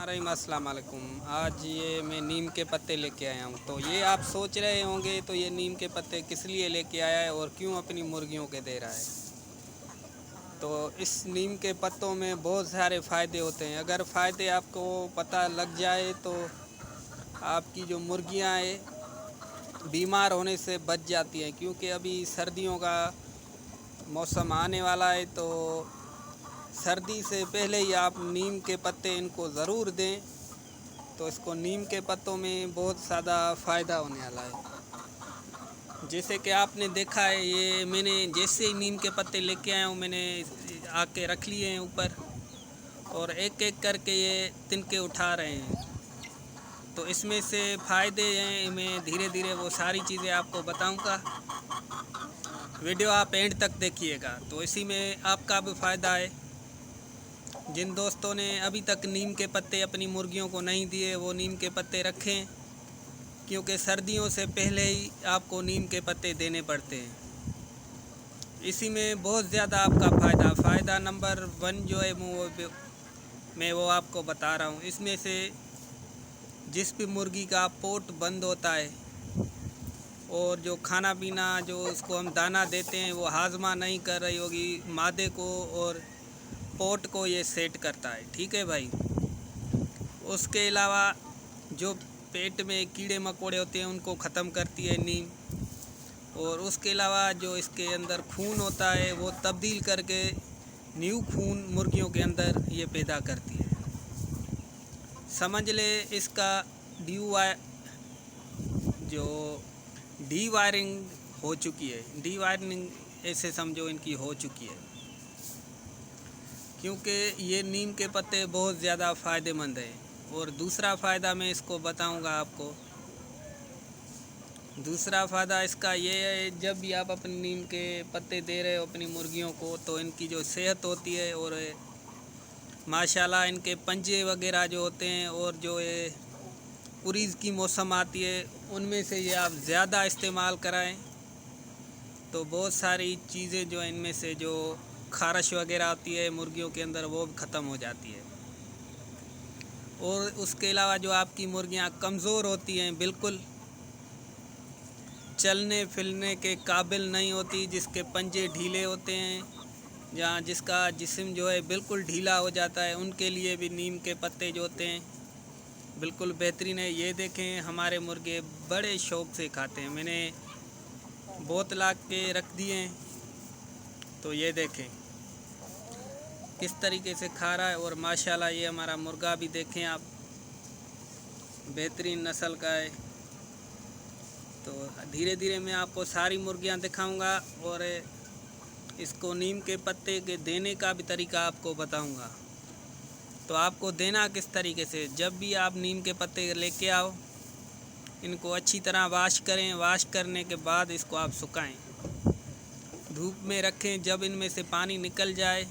रहीम, अस्सलाम वालेकुम। आज ये मैं नीम के पत्ते लेके आया हूँ। तो ये आप सोच रहे होंगे तो ये नीम के पत्ते किस लिए लेके आया है और क्यों अपनी मुर्गियों के दे रहा है। तो इस नीम के पत्तों में बहुत सारे फ़ायदे होते हैं। अगर फ़ायदे आपको पता लग जाए तो आपकी जो मुर्गियाँ हैं बीमार होने से बच जाती हैं, क्योंकि अभी सर्दियों का मौसम आने वाला है। तो सर्दी से पहले ही आप नीम के पत्ते इनको ज़रूर दें। तो इसको नीम के पत्तों में बहुत ज़्यादा फ़ायदा होने वाला है। जैसे कि आपने देखा है, ये मैंने जैसे ही नीम के पत्ते लेके आया हूँ मैंने आके रख लिए हैं ऊपर, और एक एक करके ये तिनके उठा रहे हैं। तो इसमें से फ़ायदे हैं, मैं धीरे धीरे वो सारी चीज़ें आपको बताऊंगा। वीडियो आप एंड तक देखिएगा तो इसी में आपका भी फ़ायदा है। जिन दोस्तों ने अभी तक नीम के पत्ते अपनी मुर्गियों को नहीं दिए वो नीम के पत्ते रखें, क्योंकि सर्दियों से पहले ही आपको नीम के पत्ते देने पड़ते हैं। इसी में बहुत ज़्यादा आपका फ़ायदा नंबर 1 जो है मैं वो आपको बता रहा हूँ। इसमें से जिस भी मुर्गी का पोट बंद होता है और जो खाना पीना जो उसको हम दाना देते हैं वो हाजमा नहीं कर रही होगी मादे को, और पोट को ये सेट करता है। ठीक है भाई। उसके अलावा जो पेट में कीड़े मकोड़े होते हैं उनको ख़त्म करती है नीम, और उसके अलावा जो इसके अंदर खून होता है वो तब्दील करके न्यू खून मुर्गियों के अंदर ये पैदा करती है। समझ ले इसका जो डी वायरिंग हो चुकी है, डी वायरिंग ऐसे समझो इनकी हो चुकी है, क्योंकि ये नीम के पत्ते बहुत ज़्यादा फ़ायदेमंद हैं। और दूसरा फ़ायदा मैं इसको बताऊंगा आपको। दूसरा फ़ायदा इसका ये है, जब भी आप अपने नीम के पत्ते दे रहे हो अपनी मुर्गियों को तो इनकी जो सेहत होती है, और माशाल्लाह इनके पंजे वगैरह जो होते हैं, और जो ये कुरीज़ की मौसम आती है उनमें से ये आप ज़्यादा इस्तेमाल कराएं तो बहुत सारी चीज़ें जो इनमें से जो खारिश वगैरह आती है मुर्गियों के अंदर वो ख़त्म हो जाती है। और उसके अलावा जो आपकी मुर्गियां कमज़ोर होती हैं, बिल्कुल चलने फिरने के काबिल नहीं होती, जिसके पंजे ढीले होते हैं, जहाँ जिसका जिस्म जो है बिल्कुल ढीला हो जाता है, उनके लिए भी नीम के पत्ते जो होते हैं बिल्कुल बेहतरीन है। ये देखें हमारे मुर्गे बड़े शौक़ से खाते हैं। मैंने बोतल ला के रख दिए हैं तो ये देखें किस तरीके से खा रहा है। और माशाल्लाह ये हमारा मुर्गा भी देखें आप, बेहतरीन नस्ल का है। तो धीरे धीरे मैं आपको सारी मुर्गियां दिखाऊंगा और इसको नीम के पत्ते के देने का भी तरीका आपको बताऊंगा। तो आपको देना किस तरीके से, जब भी आप नीम के पत्ते लेके आओ इनको अच्छी तरह वाश करें। वाश करने के बाद इसको आप सुखाएं, धूप में रखें। जब इनमें से पानी निकल जाए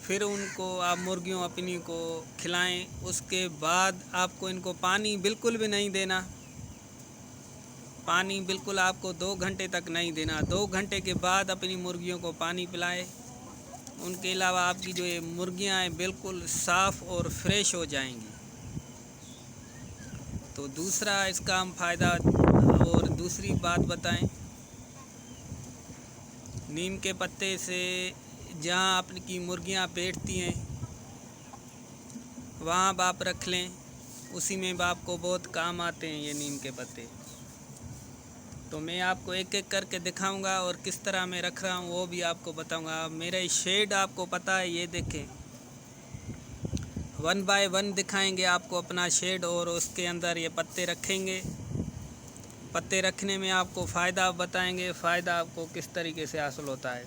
फिर उनको आप मुर्गियों अपनी को खिलाएं। उसके बाद आपको इनको पानी बिल्कुल भी नहीं देना, पानी बिल्कुल आपको 2 घंटे तक नहीं देना। 2 घंटे के बाद अपनी मुर्गियों को पानी पिलाएं। उनके अलावा आपकी जो ये मुर्गियां हैं बिल्कुल साफ़ और फ्रेश हो जाएंगी। तो दूसरा इसका हम फ़ायदा और दूसरी बात बताएं, नीम के पत्ते से जहां आपकी मुर्गियां बैठती हैं वहां आप रख लें, उसी में आपको बहुत काम आते हैं ये नीम के पत्ते। तो मैं आपको एक एक करके दिखाऊंगा और किस तरह मैं रख रहा हूँ वो भी आपको बताऊंगा। मेरा शेड आपको पता है, ये देखें 1 बाय 1 दिखाएंगे आपको अपना शेड, और उसके अंदर ये पत्ते रखेंगे। पत्ते रखने में आपको फ़ायदा बताएंगे, फ़ायदा आपको किस तरीके से हासिल होता है।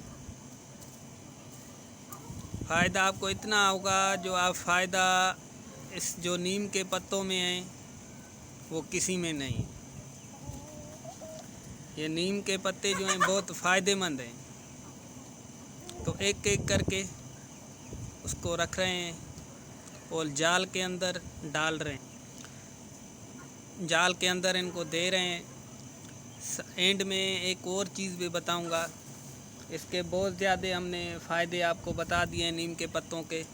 फ़ायदा आपको इतना होगा जो आप फ़ायदा इस जो नीम के पत्तों में है वो किसी में नहीं। ये नीम के पत्ते जो हैं बहुत फ़ायदेमंद हैं। तो एक एक करके उसको रख रहे हैं और जाल के अंदर डाल रहे हैं, जाल के अंदर इनको दे रहे हैं। एंड में एक और चीज़ भी बताऊंगा, इसके बहुत ज़्यादा हमने फ़ायदे आपको बता दिए हैं नीम के पत्तों के।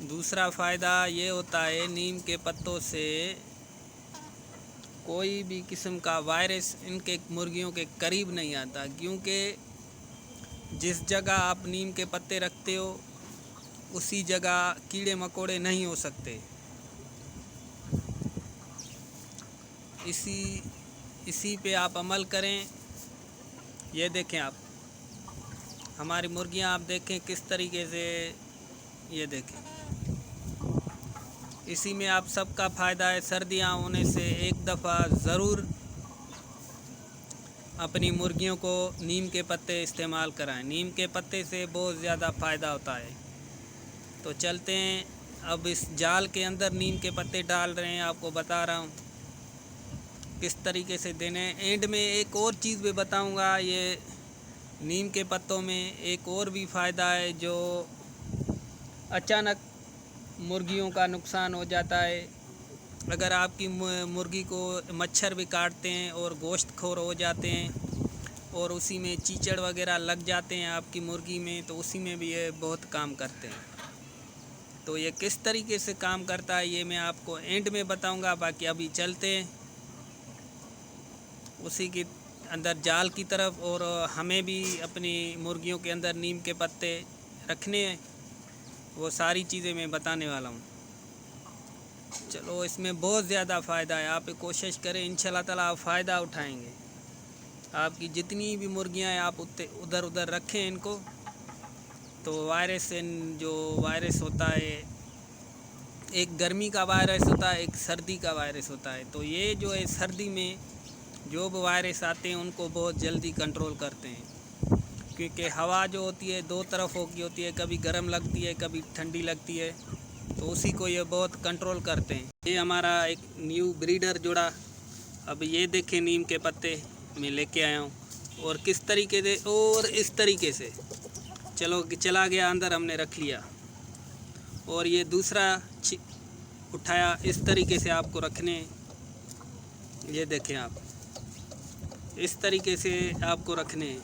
दूसरा फ़ायदा ये होता है, नीम के पत्तों से कोई भी किस्म का वायरस इनके मुर्गियों के करीब नहीं आता, क्योंकि जिस जगह आप नीम के पत्ते रखते हो उसी जगह कीड़े मकोड़े नहीं हो सकते। इसी पे आप अमल करें। ये देखें आप, हमारी मुर्गियां आप देखें किस तरीके से, ये देखें, इसी में आप सबका फ़ायदा है। सर्दियां होने से एक दफ़ा ज़रूर अपनी मुर्गियों को नीम के पत्ते इस्तेमाल कराएं। नीम के पत्ते से बहुत ज़्यादा फ़ायदा होता है। तो चलते हैं, अब इस जाल के अंदर नीम के पत्ते डाल रहे हैं, आपको बता रहा हूँ किस तरीके से देने। एंड में एक और चीज़ भी बताऊँगा। ये नीम के पत्तों में एक और भी फ़ायदा है, जो अचानक मुर्गियों का नुकसान हो जाता है। अगर आपकी मुर्गी को मच्छर भी काटते हैं और गोश्तखोर हो जाते हैं और उसी में चीचड़ वगैरह लग जाते हैं आपकी मुर्गी में, तो उसी में भी ये बहुत काम करते हैं। तो ये किस तरीके से काम करता है ये मैं आपको एंड में बताऊंगा। बाकी अभी चलते हैं उसी के अंदर जाल की तरफ, और हमें भी अपनी मुर्गियों के अंदर नीम के पत्ते रखने हैं, वो सारी चीज़ें मैं बताने वाला हूँ। चलो, इसमें बहुत ज़्यादा फ़ायदा है। आप कोशिश करें, इंशाल्लाह ताला आप फ़ायदा उठाएंगे। आपकी जितनी भी मुर्गियां हैं आप उधर उधर रखें इनको। तो वायरस, जो वायरस होता है, एक गर्मी का वायरस होता है, एक सर्दी का वायरस होता है। तो ये जो है सर्दी में जो भी वायरस आते हैं उनको बहुत जल्दी कंट्रोल करते हैं, क्योंकि हवा जो होती है दो तरफों की होती है, कभी गर्म लगती है कभी ठंडी लगती है, तो उसी को ये बहुत कंट्रोल करते हैं। ये हमारा एक न्यू ब्रीडर जुड़ा। अब ये देखें, नीम के पत्ते मैं लेके आया हूँ, और किस तरीके से, और इस तरीके से चला गया अंदर, हमने रख लिया। और ये दूसरा उठाया, इस तरीके से आपको रखने। ये देखें आप, इस तरीके से आपको रखने हैं।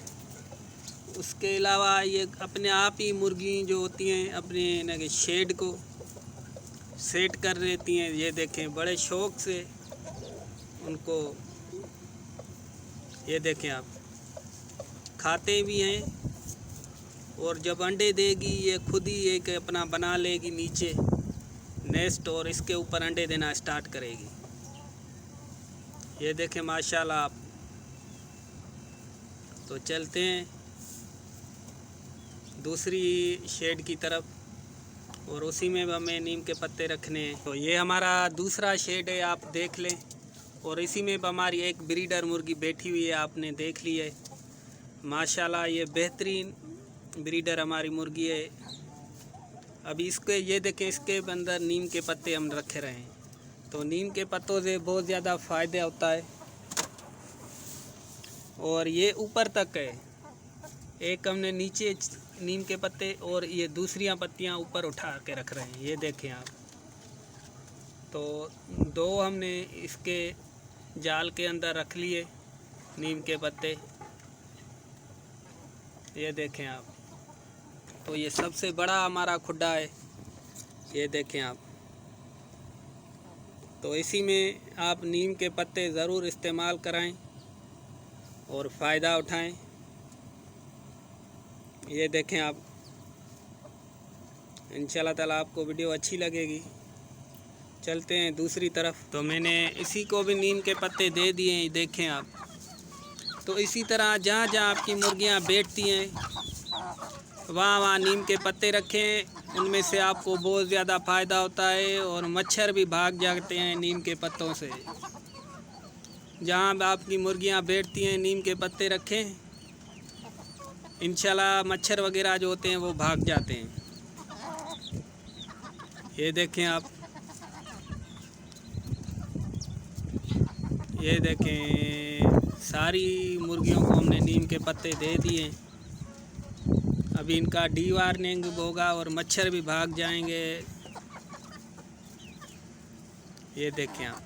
उसके अलावा ये अपने आप ही मुर्गी जो होती हैं अपने शेड को सेट कर लेती हैं। ये देखें, बड़े शौक़ से उनको, ये देखें आप, खाते भी हैं, और जब अंडे देगी ये खुद ही एक अपना बना लेगी नीचे नेस्ट, और इसके ऊपर अंडे देना स्टार्ट करेगी। ये देखें माशाल्लाह आप। तो चलते हैं दूसरी शेड की तरफ, और उसी में हमें नीम के पत्ते रखने हैं। तो ये हमारा दूसरा शेड है, आप देख लें, और इसी में हमारी एक ब्रीडर मुर्गी बैठी हुई है, आपने देख ली है। माशाल्लाह ये बेहतरीन ब्रीडर हमारी मुर्गी है। अभी इसके, ये देखें, इसके अंदर नीम के पत्ते हम रखे रहे हैं। तो नीम के पत्तों से बहुत ज़्यादा फ़ायदा होता है, और ये ऊपर तक है। एक हमने नीचे नीम के पत्ते और ये दूसरियां पत्तियां ऊपर उठा के रख रहे हैं। ये देखें आप। तो दो हमने इसके जाल के अंदर रख लिए नीम के पत्ते। ये देखें आप। तो ये सबसे बड़ा हमारा खुड्डा है, ये देखें आप। तो इसी में आप नीम के पत्ते ज़रूर इस्तेमाल कराएं और फ़ायदा उठाएं। ये देखें आप, इंशाल्लाह ताला आपको वीडियो अच्छी लगेगी। चलते हैं दूसरी तरफ। तो मैंने इसी को भी नीम के पत्ते दे दिए हैं, देखें आप। तो इसी तरह जहाँ जहाँ आपकी मुर्गियाँ बैठती हैं वहाँ वहाँ नीम के पत्ते रखें, उनमें से आपको बहुत ज़्यादा फ़ायदा होता है, और मच्छर भी भाग जाते हैं नीम के पत्तों से। जहाँ आपकी मुर्गियाँ बैठती हैं नीम के पत्ते रखें, इंशाल्लाह मच्छर वगैरह जो होते हैं वो भाग जाते हैं। ये देखें आप, ये देखें, सारी मुर्गियों को हमने नीम के पत्ते दे दिए। अभी इनका डीवार्निंग होगा और मच्छर भी भाग जाएंगे। ये देखें आप।